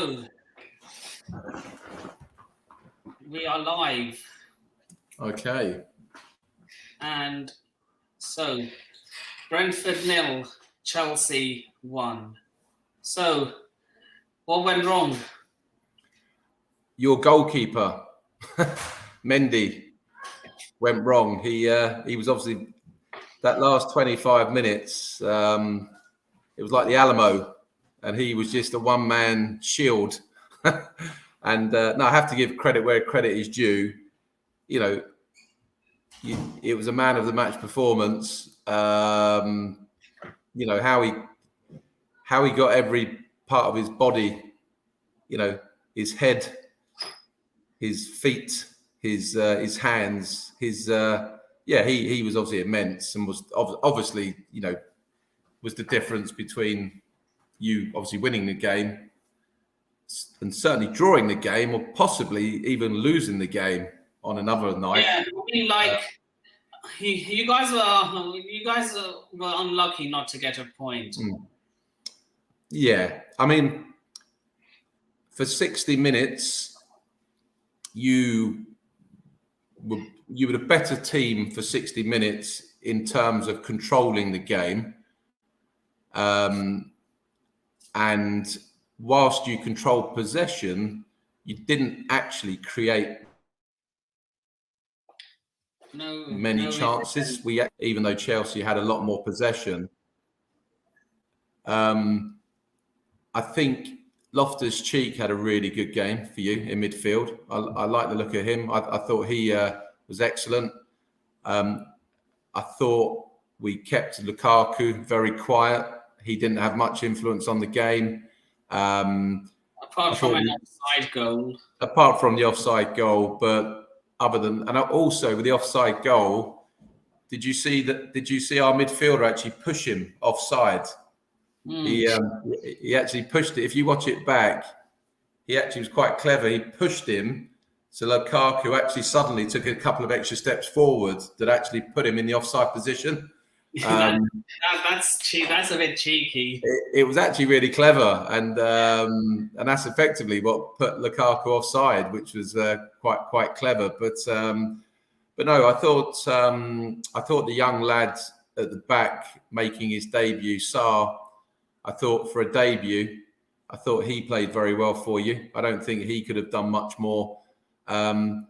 So, we are live. Okay. And so, Brentford 0, Chelsea 1. So, what went wrong? Your goalkeeper, Mendy, went wrong. He was obviously, that last 25 minutes, it was like the Alamo, and he was just a one-man shield. And no, I have to give credit where credit is due. You know, it was a man of the match performance. You know, how he got every part of his body, you know, his head, his feet, his hands, he was obviously immense, and was obviously, you know, was the difference between you obviously winning the game and certainly drawing the game, or possibly even losing the game on another night. Yeah, I mean, like you guys were unlucky not to get a point. Yeah, I mean, for 60 minutes, you were a better team for 60 minutes in terms of controlling the game. And whilst you controlled possession, you didn't actually create many chances. Even though Chelsea had a lot more possession, I think Loftus-Cheek had a really good game for you in midfield. I like the look of him. I thought he was excellent. I thought we kept Lukaku very quiet. He didn't have much influence on the game. Apart from an offside goal. Apart from the offside goal, but other than, and also with the offside goal, did you see our midfielder actually push him offside? He actually pushed it. If you watch it back, he actually was quite clever. He pushed him, so Lukaku actually suddenly took a couple of extra steps forward that actually put him in the offside position. That's a bit cheeky. It was actually really clever, and that's effectively what put Lukaku offside, which was quite clever. But no, I thought the young lad at the back making his debut, Sarr, I thought for a debut, I thought he played very well for you. I don't think he could have done much more. And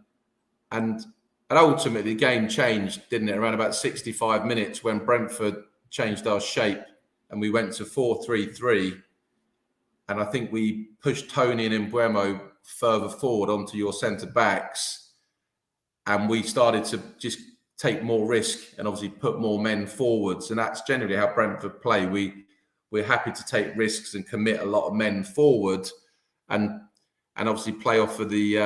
ultimately, the game changed, didn't it? Around about 65 minutes when Brentford changed our shape and we went to 4-3-3. And I think we pushed Tony and Mbeumo further forward onto your centre-backs. And we started to just take more risk and obviously put more men forwards. And that's generally how Brentford play. We're happy to take risks and commit a lot of men forward and obviously play off of the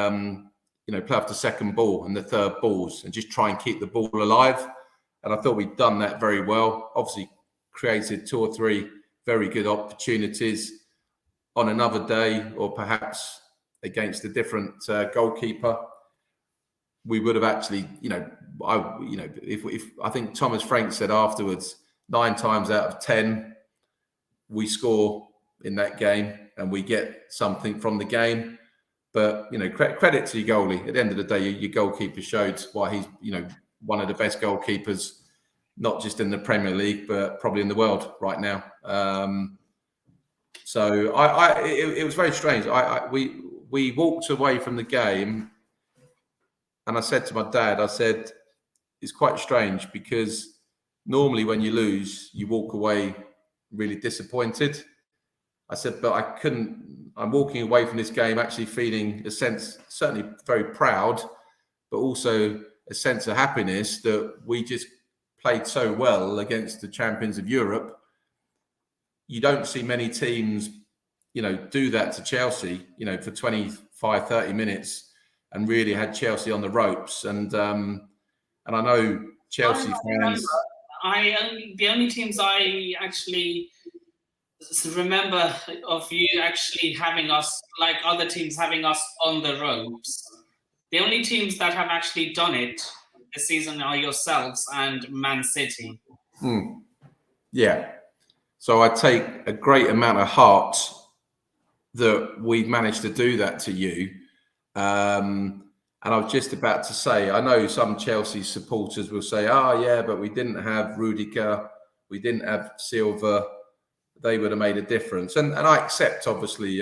play off the second ball and the third balls and just try and keep the ball alive. And I thought we'd done that very well. Obviously created 2 or 3 very good opportunities. On another day, or perhaps against a different goalkeeper, we would have actually, if I think Thomas Frank said afterwards, 9 times out of 10, we score in that game and we get something from the game. But, credit to your goalie. At the end of the day, your goalkeeper showed why he's, one of the best goalkeepers, not just in the Premier League, but probably in the world right now. So it was very strange. We walked away from the game and I said to my dad, it's quite strange because normally when you lose, you walk away really disappointed. I said, but I'm walking away from this game actually feeling a sense, certainly very proud, but also a sense of happiness that we just played so well against the champions of Europe. You don't see many teams, do that to Chelsea, for 25, 30 minutes and really had Chelsea on the ropes. And I know Chelsea fans. The only teams I actually remember of you actually having us, like other teams having us on the ropes, the only teams that have actually done it this season are yourselves and Man City. Yeah. So I take a great amount of heart that we've managed to do that to you. And I was just about to say, I know some Chelsea supporters will say, "Oh, yeah, but we didn't have Rudiger, we didn't have Silva. They would have made a difference." And I accept, obviously,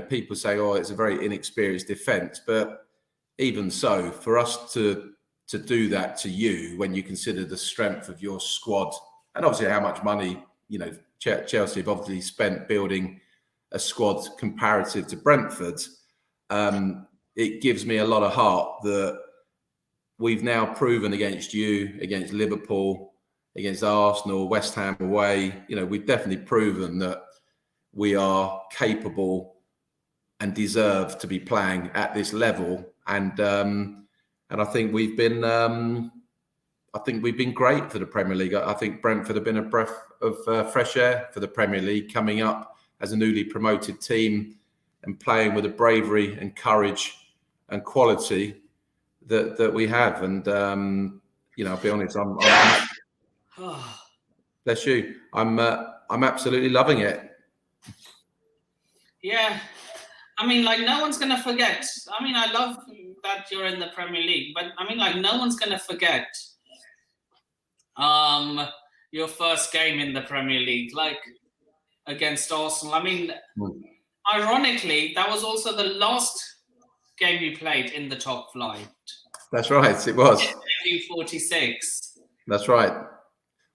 people say, "Oh, it's a very inexperienced defence," but even so, for us to do that to you when you consider the strength of your squad and obviously how much money Chelsea have obviously spent building a squad comparative to Brentford. It gives me a lot of heart that we've now proven against you, against Liverpool, against Arsenal, West Ham away. We've definitely proven that we are capable and deserve to be playing at this level. And I think we've been great for the Premier League. I think Brentford have been a breath of fresh air for the Premier League, coming up as a newly promoted team and playing with the bravery and courage and quality that we have. And I'll be honest, I'm bless you. I'm absolutely loving it. Yeah. I mean, no one's going to forget. I mean, I love that you're in the Premier League, but I mean, no one's going to forget your first game in the Premier League, against Arsenal. I mean, ironically, that was also the last game you played in the top flight. That's right, it was. 1946. That's right.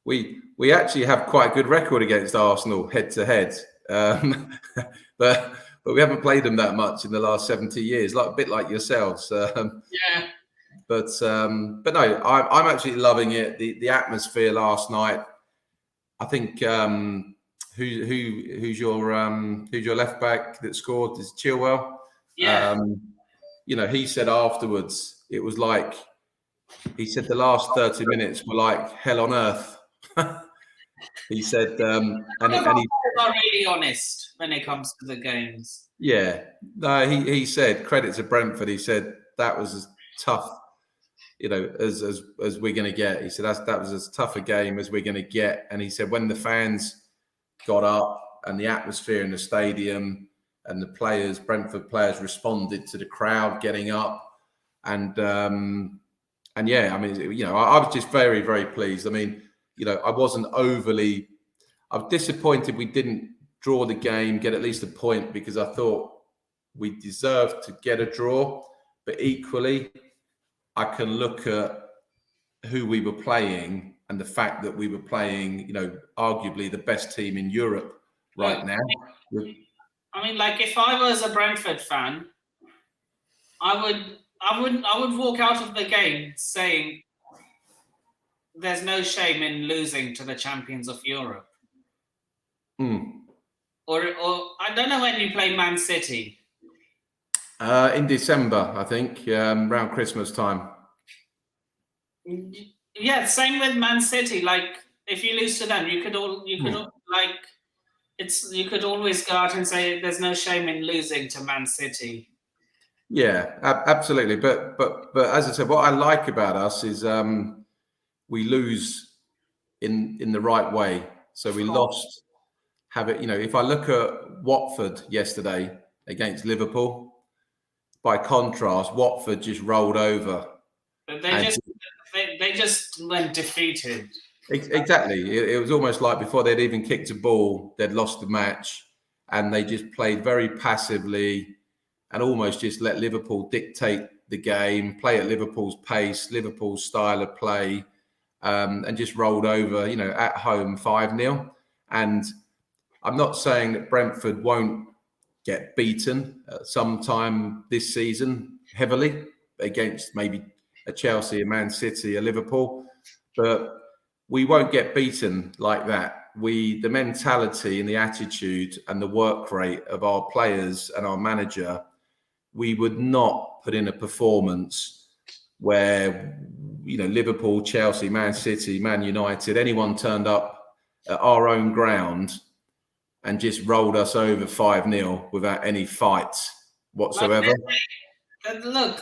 We actually have quite a good record against Arsenal head to head, but we haven't played them that much in the last 70 years, a bit like yourselves. Yeah. But no, I'm absolutely loving it. The atmosphere last night. I think who's your left back that scored is Chilwell. Yeah. He said afterwards it was like, he said the last 30 minutes were like hell on earth. He said, and he's not really honest when it comes to the games. Yeah, no, he said, credit to Brentford. He said that was as tough, as we're going to get. He said that was as tough a game as we're going to get. And he said when the fans got up and the atmosphere in the stadium and the players, Brentford players, responded to the crowd getting up, and yeah, I mean, I was just very, very pleased. I mean, I wasn't overly. I was disappointed we didn't draw the game, get at least a point, because I thought we deserved to get a draw. But equally, I can look at who we were playing and the fact that we were playing, arguably the best team in Europe right now. I mean, if I was a Brentford fan, I would walk out of the game saying there's no shame in losing to the champions of Europe. Or I don't know when you play Man City. In December, I think, around Christmas time. Yeah, same with Man City. If you lose to them, you could always go out and say there's no shame in losing to Man City. Yeah, absolutely. But as I said, what I like about us is we lose in the right way. So we lost. If I look at Watford yesterday against Liverpool, by contrast, Watford just rolled over. They just went defeated. Exactly. It was almost like before they'd even kicked a ball, they'd lost the match, and they just played very passively and almost just let Liverpool dictate the game, play at Liverpool's pace, Liverpool's style of play, and just rolled over, at home 5-0. And I'm not saying that Brentford won't get beaten sometime this season heavily against maybe a Chelsea, a Man City, a Liverpool, but we won't get beaten like that. The mentality and the attitude and the work rate of our players and our manager, we would not put in a performance where, Liverpool, Chelsea, Man City, Man United, anyone turned up at our own ground and just rolled us over 5-0 without any fights whatsoever. Look,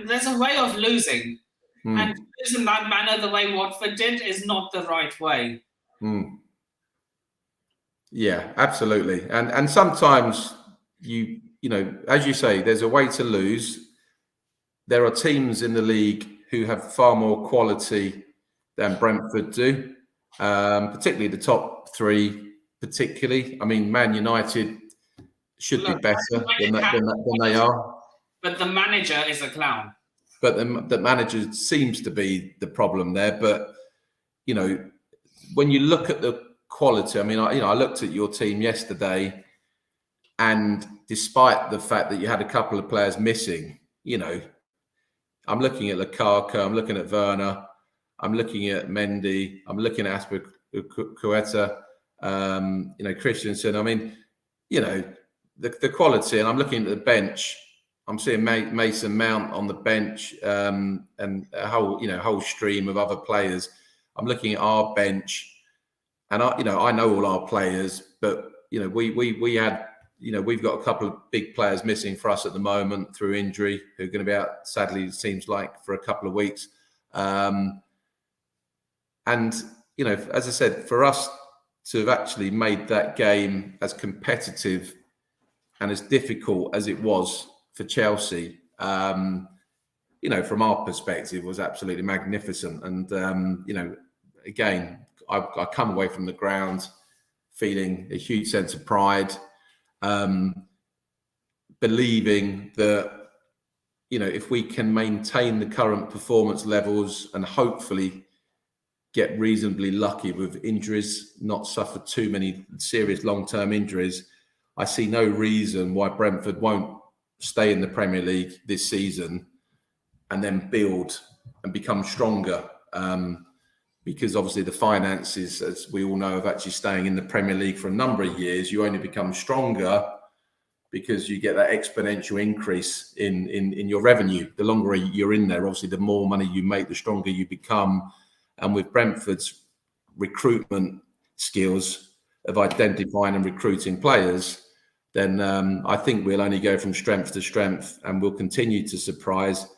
there's a way of losing. And losing that manner, the way Watford did, is not the right way. Yeah, absolutely. And sometimes you know, as you say, there's a way to lose. There are teams in the league who have far more quality than Brentford do, particularly the top three. Particularly, I mean, Man United should be Look, better than they are. but the manager is a clown. But the manager seems to be the problem there. But you know, when you look at the quality, I mean, I looked at your team yesterday, and despite the fact that you had a couple of players missing, you know, I'm looking at Lukaku, I'm looking at Werner, I'm looking at Mendy, I'm looking at Aspilicueta, you know, Christensen. I mean, you know, the quality, and I'm looking at the bench. I'm seeing Mason Mount on the bench, and a whole stream of other players. I'm looking at our bench, and I know all our players, but you know, we had, you know, we've got a couple of big players missing for us at the moment through injury, who are going to be out, sadly, it seems like, for a couple of weeks. And you know, as I said, for us to have actually made that game as competitive and as difficult as it was for Chelsea, you know, from our perspective, was absolutely magnificent. And you know, again, I come away from the ground feeling a huge sense of pride, believing that, you know, if we can maintain the current performance levels and hopefully get reasonably lucky with injuries, not suffer too many serious long-term injuries, I see no reason why Brentford won't stay in the Premier League this season and then build and become stronger. Because obviously the finances, as we all know, of actually staying in the Premier League for a number of years, you only become stronger because you get that exponential increase in your revenue. The longer you're in there, obviously, the more money you make, the stronger you become. And with Brentford's recruitment skills of identifying and recruiting players, then I think we'll only go from strength to strength, and we'll continue to surprise,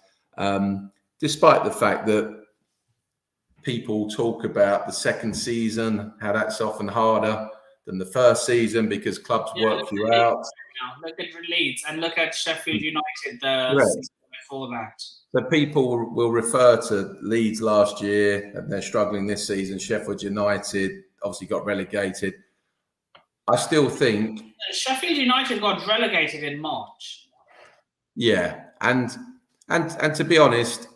despite the fact that people talk about the second season, how that's often harder than the first season because clubs work you out. Look at Leeds and look at Sheffield United the season before that. But people will refer to Leeds last year and they're struggling this season. Sheffield United obviously got relegated. I still think Sheffield United got relegated in March. Yeah, and to be honest,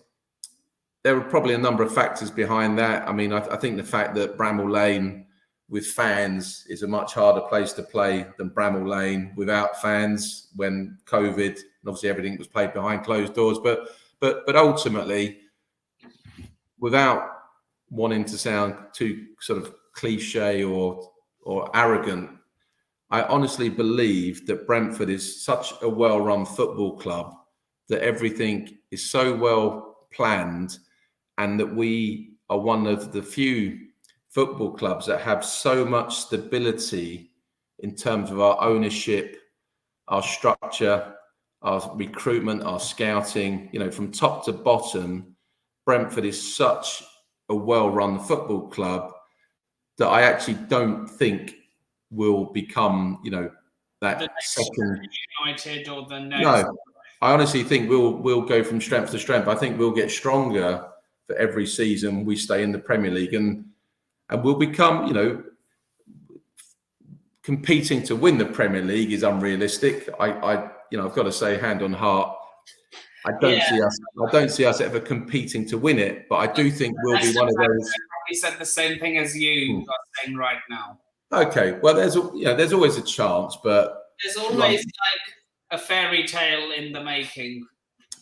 there were probably a number of factors behind that. I mean, I think the fact that Bramall Lane with fans is a much harder place to play than Bramall Lane without fans when COVID, and obviously everything was played behind closed doors. But ultimately, without wanting to sound too sort of cliche or arrogant, I honestly believe that Brentford is such a well-run football club that everything is so well planned, and that we are one of the few football clubs that have so much stability in terms of our ownership, our structure, our recruitment, our scouting, you know, from top to bottom. Brentford is such a well-run football club that I actually don't think will become, you know, that The next second United or the next. No, I honestly think we'll go from strength to strength. I think we'll get stronger for every season we stay in the Premier League, and we'll become, you know, competing to win the Premier League is unrealistic. I've got to say, hand on heart, I don't see us ever competing to win it, but I do think we'll be one of those. I probably said the same thing as you are saying right now. Okay, well, there's always a chance, but there's always like a fairy tale in the making.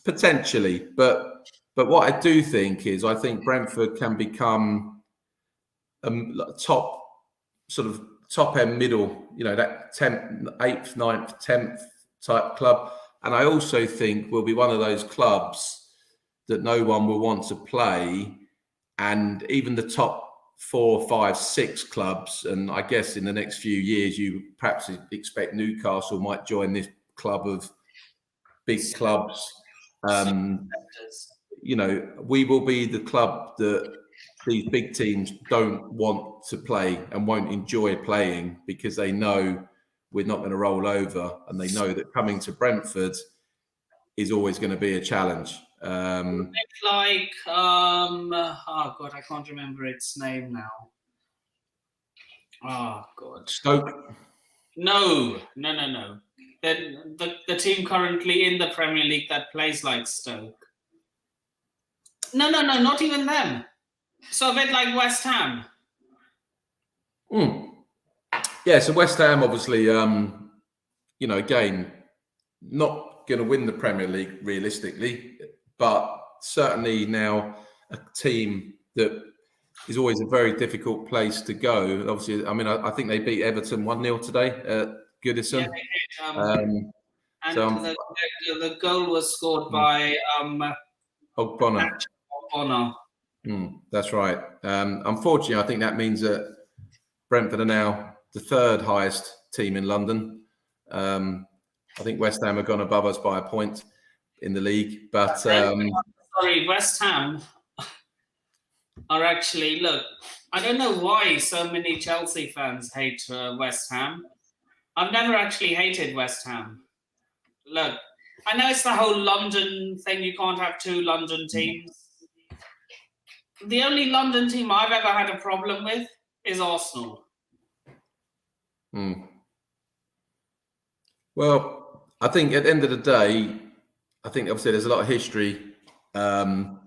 Potentially, but what I do think is, I think Brentford can become a top end middle, you know, that 10th, 8th, 9th, 10th type club. And I also think we'll be one of those clubs that no one will want to play. And even the top 4, 5, 6 clubs, and I guess in the next few years, you perhaps expect Newcastle might join this club of big clubs. You know, we will be the club that these big teams don't want to play and won't enjoy playing because they know we're not going to roll over, and they know that coming to Brentford is always going to be a challenge. Like, oh God, I can't remember its name now. Oh God. Stoke? No. The team currently in the Premier League that plays like Stoke. No, not even them. So a bit like West Ham. Yeah, so West Ham, obviously, again, not going to win the Premier League realistically, but certainly now a team that is always a very difficult place to go. Obviously, I mean, I think they beat Everton 1-0 today at Goodison. Yeah, they did. And the goal was scored by Ogbonna. That's right. Unfortunately, I think that means that Brentford are now the third highest team in London. I think West Ham have gone above us by a point in the league. But sorry, West Ham are actually, look, I don't know why so many Chelsea fans hate West Ham. I've never actually hated West Ham. Look, I know it's the whole London thing. You can't have two London teams. The only London team I've ever had a problem with is Arsenal. Well, I think at the end of the day, I think obviously there's a lot of history, both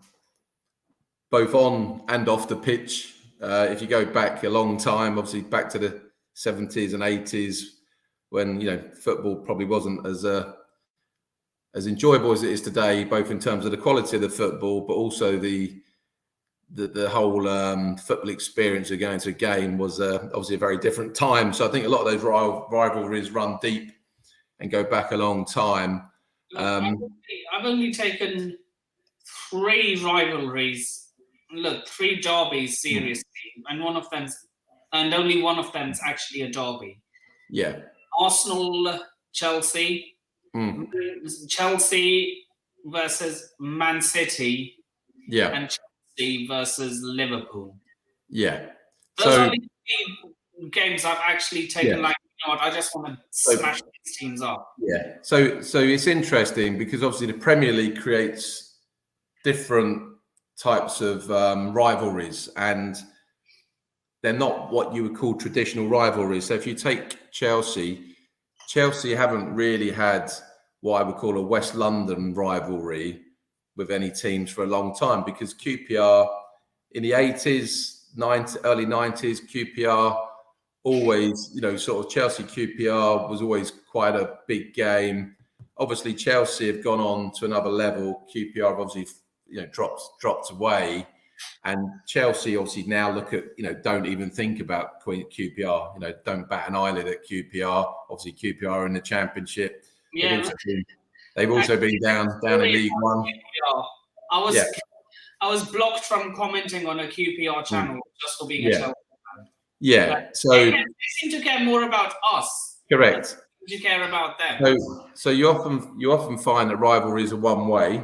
on and off the pitch. If you go back a long time, obviously back to the 70s and 80s, when football probably wasn't as enjoyable as it is today, both in terms of the quality of the football, but also the whole football experience of going to a game was obviously a very different time. So I think a lot of those rivalries run deep and go back a long time. I've only taken 3 rivalries. Look, 3 derbies seriously, and only one of them's actually a derby. Yeah. Arsenal, Chelsea, Chelsea versus Man City, and Chelsea versus Liverpool. Yeah. Those are the 3 games I've actually taken. Like, I just want to smash these teams up. Yeah. So it's interesting because obviously the Premier League creates different types of rivalries, and they're not what you would call traditional rivalries. So if you take Chelsea haven't really had what I would call a West London rivalry with any teams for a long time, because QPR in the 80s, early 90s, QPR always, sort of Chelsea QPR was always quite a big game. Obviously, Chelsea have gone on to another level. QPR have obviously, dropped away. And Chelsea obviously now look at, don't even think about QPR, don't bat an eyelid at QPR. Obviously, QPR are in the Championship. Yeah. They've also been down in League One. I was blocked from commenting on a QPR channel just for being a Chelsea fan. Yeah. So they seem to care more about us. Correct. You care about them. So you often find that rivalries are one way,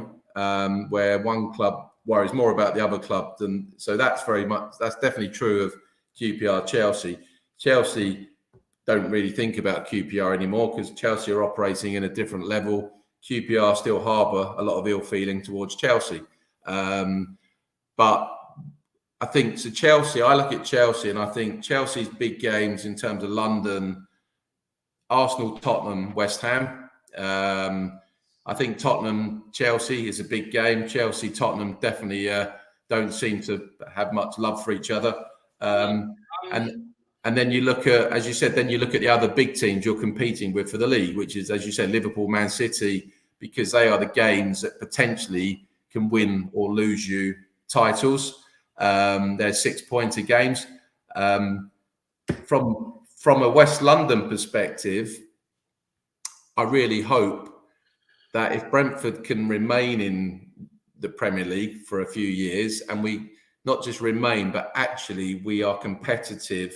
where one club worries more about the other club than. So that's definitely true of QPR Chelsea. Chelsea don't really think about QPR anymore because Chelsea are operating in a different level. QPR still harbour a lot of ill feeling towards Chelsea. But I think so Chelsea, I look at Chelsea and I think Chelsea's big games in terms of London, Arsenal, Tottenham, West Ham. I think Tottenham, Chelsea is a big game. Chelsea, Tottenham definitely don't seem to have much love for each other. And then you look at, as you said, the other big teams you're competing with for the league, which is, as you said, Liverpool, Man City, because they are the games that potentially can win or lose you titles. They're 6-pointer games. From a West London perspective, I really hope that if Brentford can remain in the Premier League for a few years, and we not just remain, but actually we are competitive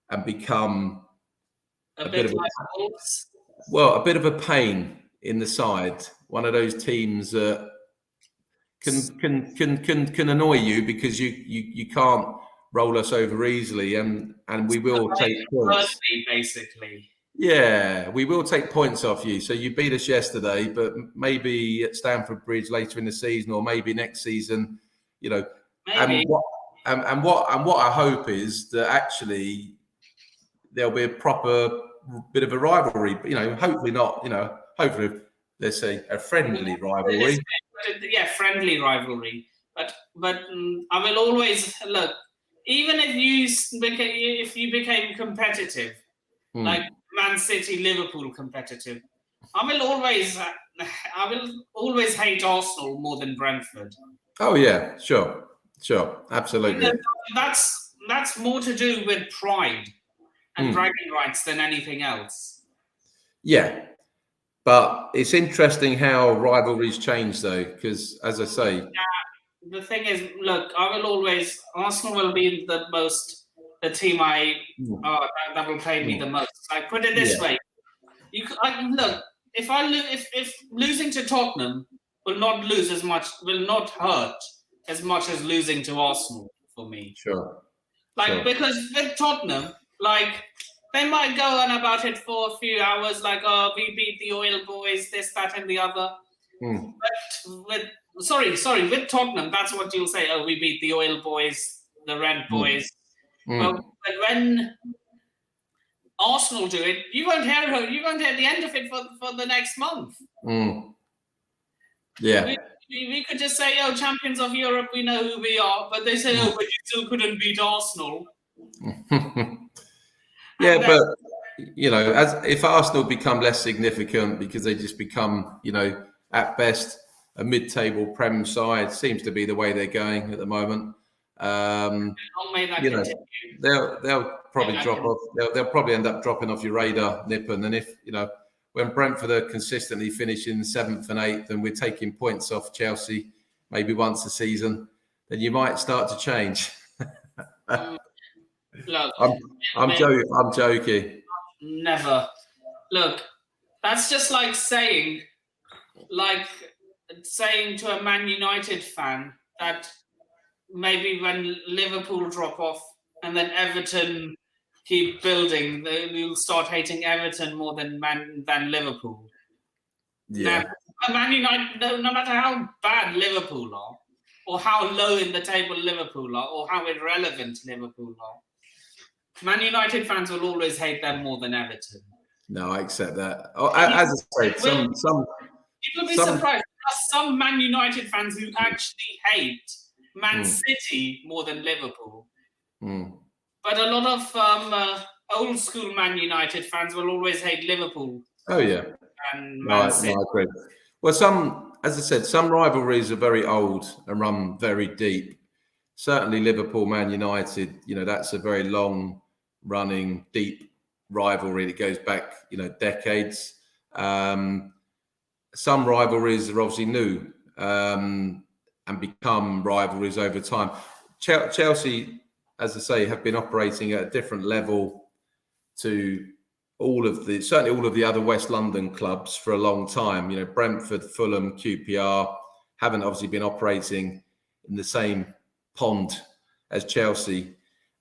and become a bit of a pain in the side. One of those teams because can annoy you because you can't roll us over easily, and we will take points. Basically. Yeah, we will take points off you. So you beat us yesterday, but maybe at Stamford Bridge later in the season, or maybe next season, you know. Maybe. And what I hope is that actually there'll be a proper bit of a rivalry. You know, hopefully not. You know, hopefully let's say a friendly rivalry. Yeah, friendly rivalry. But I will always look. Even if you became competitive, like Man City, Liverpool competitive, I will always hate Arsenal more than Brentford. Oh yeah, sure, absolutely. And that's more to do with pride and bragging rights than anything else. Yeah, but it's interesting how rivalries change, though, because as I say, the thing is, look, Arsenal will be the team that will play me the most. I put it this way: look, if losing to Tottenham will not hurt as much as losing to Arsenal for me. Sure. Because with Tottenham, they might go on about it for a few hours, oh, we beat the Oil Boys, this, that, and the other. But with Tottenham, that's what you'll say. Oh, we beat the Oil Boys, the Red Boys. Well, but when Arsenal do it, you won't hear the end of it for the next month. Yeah. We could just say, oh, champions of Europe, we know who we are. But they say, oh, but you still couldn't beat Arsenal. Yeah, but you know, if Arsenal become less significant because they just become, you know, at best a mid-table Prem side, seems to be the way they're going at the moment. You know, they'll probably drop off. They'll probably end up dropping off your radar, Nippon. And if you know, when Brentford are consistently finishing 7th and 8th, and we're taking points off Chelsea maybe once a season, then you might start to change. Look, I'm joking. Never. Look, that's just like saying to a Man United fan that maybe when Liverpool drop off and then Everton keep building, you'll start hating Everton more than Liverpool. Yeah. Now, Man United, no matter how bad Liverpool are, or how low in the table Liverpool are, or how irrelevant Liverpool are, Man United fans will always hate them more than Everton. No, I accept that. Oh, as I said, some you'll be surprised. There are some Man United fans who actually hate Man City more than Liverpool. But a lot of old school Man United fans will always hate Liverpool. Oh yeah, and Man City. I agree. Well, as I said, some rivalries are very old and run very deep. Certainly, Liverpool, Man United. You know, that's a very long-running, deep rivalry that goes back, you know, decades. Some rivalries are obviously new and become rivalries over time. Chelsea, as I say, have been operating at a different level to certainly all of the other West London clubs for a long time. You know, Brentford, Fulham, QPR haven't obviously been operating in the same pond as Chelsea.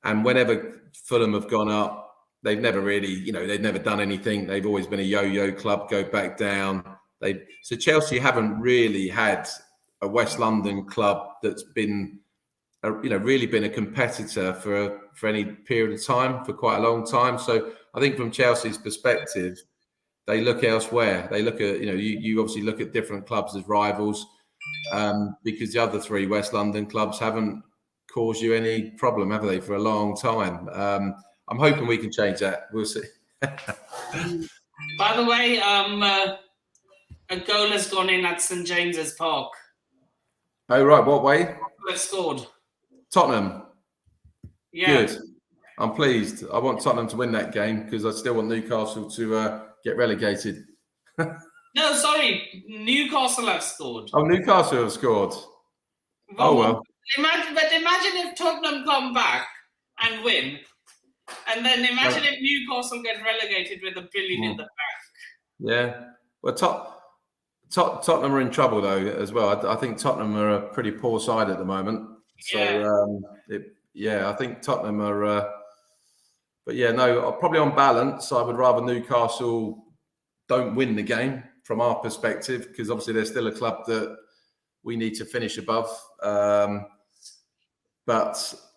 And whenever Fulham have gone up, they've never really, you know, they've never done anything. They've always been a yo-yo club, go back down. So Chelsea haven't really had a West London club that's been, you know, really been a competitor for any period of time, for quite a long time. So I think from Chelsea's perspective, they look elsewhere. They look at, you know, you obviously look at different clubs as rivals because the other three West London clubs haven't caused you any problem, have they, for a long time? I'm hoping we can change that. We'll see. By the way, a goal has gone in at St James's Park. Oh, right. What way? They've scored. Tottenham. Yeah. Good. I'm pleased. I want Tottenham to win that game because I still want Newcastle to get relegated. No, sorry. Newcastle have scored. Oh, Newcastle have scored. Well. Imagine if Tottenham come back and win. And then imagine if Newcastle get relegated with $1 billion in the bank. Yeah. Well, Tottenham are in trouble though as well. I think Tottenham are a pretty poor side at the moment. So I think Tottenham are. But yeah, no, probably on balance, I would rather Newcastle don't win the game from our perspective, because obviously they're still a club that we need to finish above. But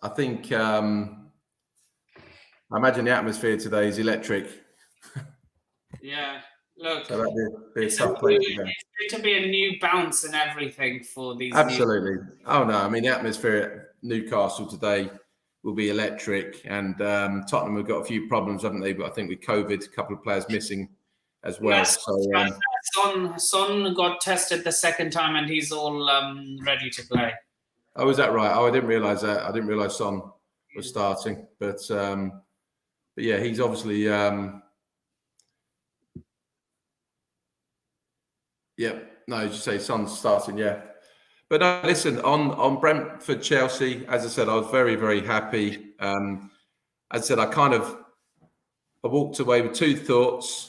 I think I imagine the atmosphere today is electric. Yeah, look, So that'd be a tough place to go. It's going to be a new bounce and everything for these. Absolutely. Oh no, I mean the atmosphere at Newcastle today will be electric, and Tottenham have got a few problems, haven't they? But I think with COVID, a couple of players missing as well. Son got tested the second time, and he's all ready to play. Oh, is that right? Oh, I didn't realise that. I didn't realise Son was starting, but yeah, he's obviously No, you say Son's starting, yeah. But no, listen, on Brentford Chelsea, as I said, I was very, very happy. As I said, I walked away with two thoughts.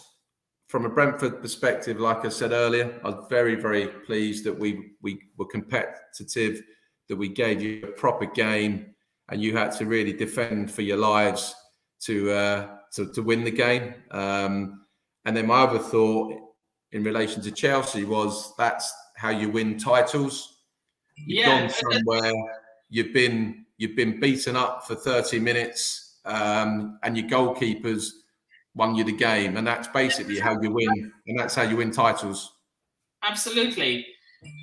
From a Brentford perspective, like I said earlier, I was very, very pleased that we were competitive, that we gave you a proper game, and you had to really defend for your lives to win the game. And then my other thought in relation to Chelsea was that's how you win titles. You've gone somewhere, you've been beaten up for 30 minutes, and your goalkeepers won you the game, and that's basically how you win, and that's how you win titles. Absolutely.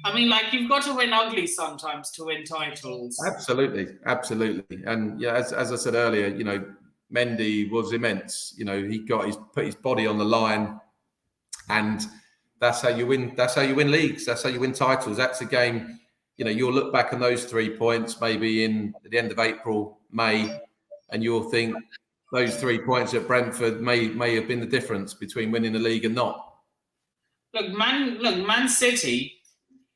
I mean, like, you've got to win ugly sometimes to win titles. Absolutely. And yeah, as I said earlier, Mendy was immense. He put his body on the line, and that's how you win. That's how you win leagues. That's how you win titles. That's a game. You'll look back on those 3 points maybe at the end of April, May, and you'll think those 3 points at Brentford may have been the difference between winning the league and not. Look, Man City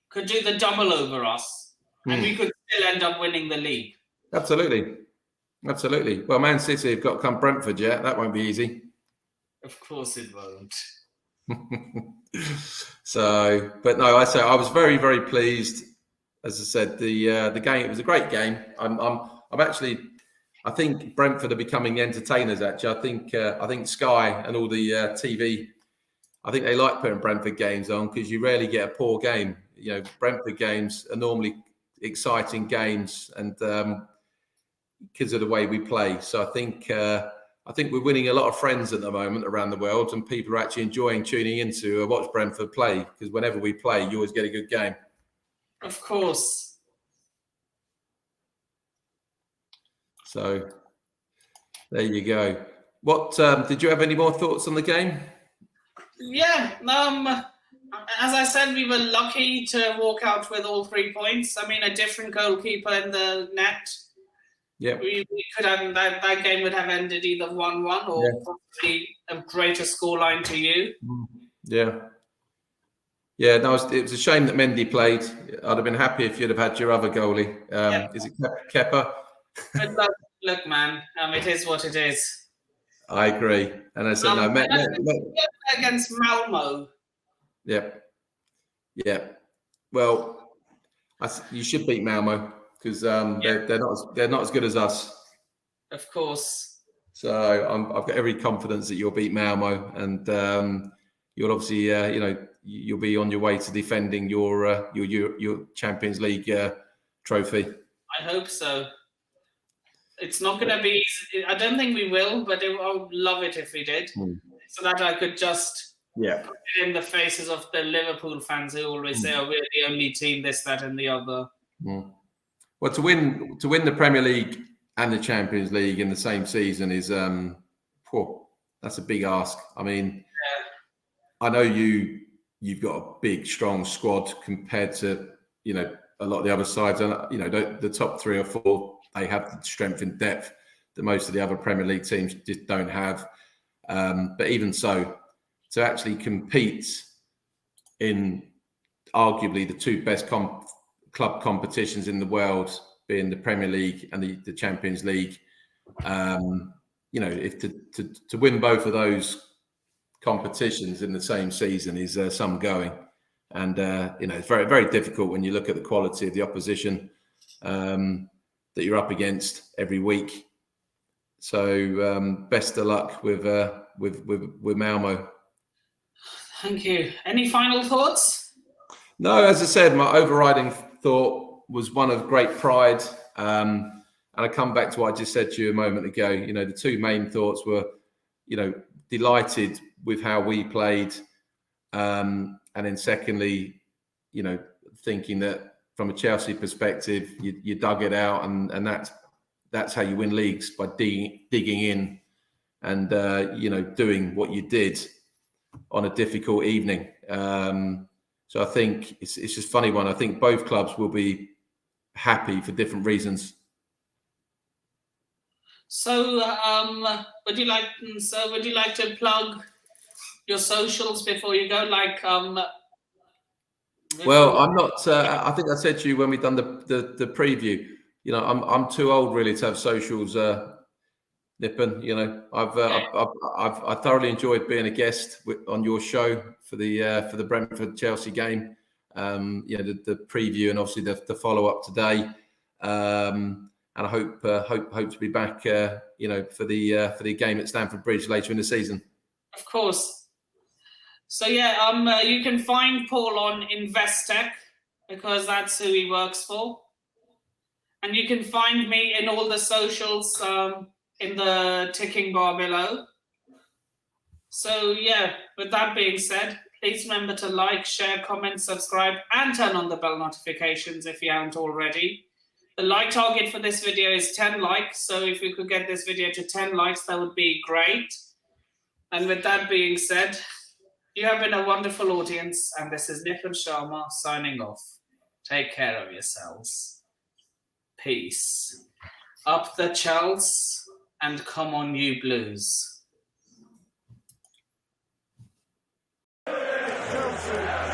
could do the double over us, and we could still end up winning the league. Absolutely. Well, Man City have got to come Brentford yet. That won't be easy. Of course it won't. So, but no, I was very, very pleased. As I said, the game, it was a great game. I think Brentford are becoming entertainers. Actually, I think Sky and all the TV, I think they like putting Brentford games on because you rarely get a poor game. Brentford games are normally exciting games, and because of the way we play. So I think we're winning a lot of friends at the moment around the world, and people are actually enjoying tuning in to watch Brentford play, because whenever we play, you always get a good game. Of course. So there you go. What did you have any more thoughts on the game? Yeah, as I said, we were lucky to walk out with all 3 points. I mean, a different goalkeeper in the net. Yeah, we could have that game would have ended either 1-1 or probably a greater scoreline to you. Yeah, no, it was a shame that Mendy played. I'd have been happy if you'd have had your other goalie. Is it Kepa? But look, man, it is what it is. I agree, and I said against Malmo. Yep. Well, you should beat Malmo because they're not as good as us. Of course. So I've got every confidence that you'll beat Malmo, and you'll obviously you'll be on your way to defending your Champions League trophy. I hope so. It's not going to be easy. I don't think we will, but I would love it if we did, so that I could just put it in the faces of the Liverpool fans who always say, "Oh, we're the only team, this, that, and the other." Well, to win the Premier League and the Champions League in the same season is that's a big ask. I mean, I know you've got a big, strong squad compared to a lot of the other sides, and the top 3 or 4. They have the strength and depth that most of the other Premier League teams just don't have. But even so, to actually compete in arguably the 2 best club competitions in the world, being the Premier League and the Champions League, if to win both of those competitions in the same season is some going. And it's very, very difficult when you look at the quality of the opposition that you're up against every week. So best of luck with Malmo. Thank you. Any final thoughts? No, as I said, my overriding thought was one of great pride. And I come back to what I just said to you a moment ago. The two main thoughts were, delighted with how we played. And then secondly, thinking that from a Chelsea perspective, you dug it out, and that's how you win leagues, by digging in and doing what you did on a difficult evening. So I think it's just a funny one. I think both clubs will be happy for different reasons. So would you like to plug your socials before you go? Well, I'm not. I think I said to you when we've done the preview. I'm too old really to have socials. Nippon, I've thoroughly enjoyed being a guest on your show for the Brentford Chelsea game. The preview and obviously the follow up today. And I hope to be back. For the game at Stamford Bridge later in the season. Of course. So yeah, you can find Paul on Investec because that's who he works for, and you can find me in all the socials in the ticking bar below. So yeah, with that being said, please remember to like, share, comment, subscribe, and turn on the bell notifications if you haven't already. The like target for this video is 10 likes, so if we could get this video to 10 likes, that would be great. And with that being said, you have been a wonderful audience, and this is Nick and Sharma signing off. Take care of yourselves. Peace. Up the Chels, and come on you Blues. Chelsea.